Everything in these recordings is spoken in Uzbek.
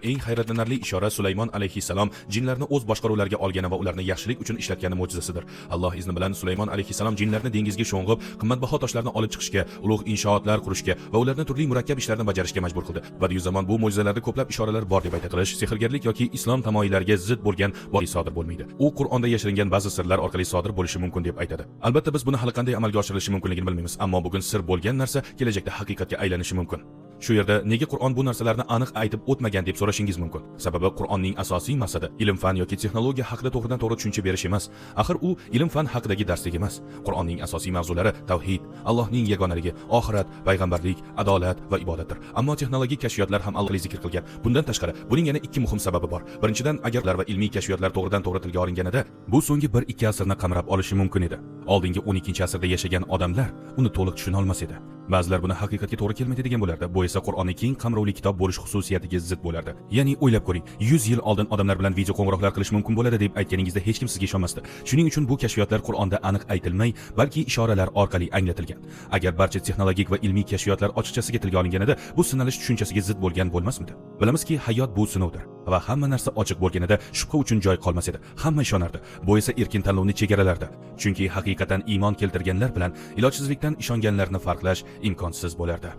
Eng hayratlanarli ishora Sulaymon alayhissalom jinlarni o'z boshqaruvlariga olgani va ularni yaxshilik uchun ishlatgani mo'jizasidir. Alloh izni bilan Sulaymon alayhissalom jinlarni dengizga sho'ng'ib, qimmatbaho toshlarni olib chiqishga, ulug' inshootlar qurishga va ularni turli murakkab ishlarni bajarishga majbur qildi. Badiiy bu mo'jizalarda ko'plab ishoralar bor deb ayta qilish, sehrgarlik yoki islom tamoyillariga zid bo'lgan bodiy sodir bo'lmaydi. U Qur'onda yashiringan ba'zi sirlar orqali sodir bo'lishi mumkin deb aytadi. Albatta biz buni hali qanday amalga oshirilishi mumkinligini bilmaymiz, ammo bugun sir bo'lgan narsa kelajakda haqiqatga aylanishi mumkin. Shu yerda nega Qur'on bu narsalarni aniq aytib o'tmagan deb so'rashingiz mumkin. Sababi Qur'onning asosiy maqsadi ilm-fan yoki texnologiya haqida to'g'ridan-to'g'ri tushuncha berish emas. Axir u ilm-fan haqidagi darslik emas. Qur'onning asosiy mavzulari tavhid, Allohning yagonaligi, oxirat, payg'ambarlik, adolat va ibodatdir. Ammo texnologik kashfiyotlar ham Alloh zikr qilgan. Bundan tashqari, buning yana ikki muhim sababi bor. Birinchidan, agar ular va ilmiy kashfiyotlar to'g'ridan-to'g'ri tilga olinganida, bu so'nggi 1-2 asrni qamrab olishi mumkin edi. Oldingi 12-asrda yashagan odamlar uni to'liq tushuna olmas edi. Ba'zilar buni haqiqatga to'g'ri kelmaydi degan bo'lardi. Bu esa Qur'onning keng qamrovli kitob bo'lish xususiyatiga zid bo'lardi. Ya'ni o'ylab ko'ring, 100 yil oldin odamlar bilan video qo'ng'iroqlar qilish mumkin bo'ladi deb aytganingizda hech kim sizga ishonmasdi. Shuning uchun bu kashfiyotlar Qur'onda aniq aytilmay, balki ishoralar orqali anglatilgan. Agar barcha texnologik va ilmiy kashfiyotlar ochiqchasiga tilga olinganida, bu sinalish tushunchasiga zid bo'lgan bo'lmasmidi? Bilamizki, hayot bu sinovdir va hamma narsa ochiq bo'lganida shubha uchun joy qolmas edi. Hamma ishonardi. Bu esa erkin tanlovni chegaralardi. Chunki haqiqatan iymon keltirganlar bilan ilojsizlikdan ishonganlarni farqlash imkonsiz bo'lardi.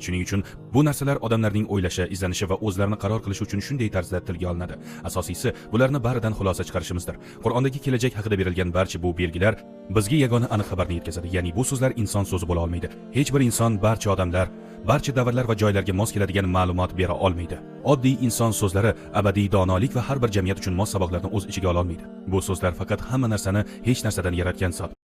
Shuning uchun bu narsalar odamlarning o'ylashi, izlanishi va o'zlarini qaror qilishi uchun shunday tarzda tilga olinadi. Asosiysi, bularni baridan xulosa chiqarishimizdir. Qur'ondagi kelajak haqida berilgan barcha bu belgilar bizga yagona aniq xabarni yetkazadi. Ya'ni bu so'zlar inson so'zi bo'la olmaydi. Hech bir inson barcha odamlar, barcha davrlar va joylarga mos keladigan ma'lumot bera olmaydi. Oddiy inson so'zlari abadiy donolik va har bir jamiyat uchun mos saboqlarni o'z ichiga ola olmaydi. Bu so'zlar faqat hamma narsani hech narsadan yaratgan zot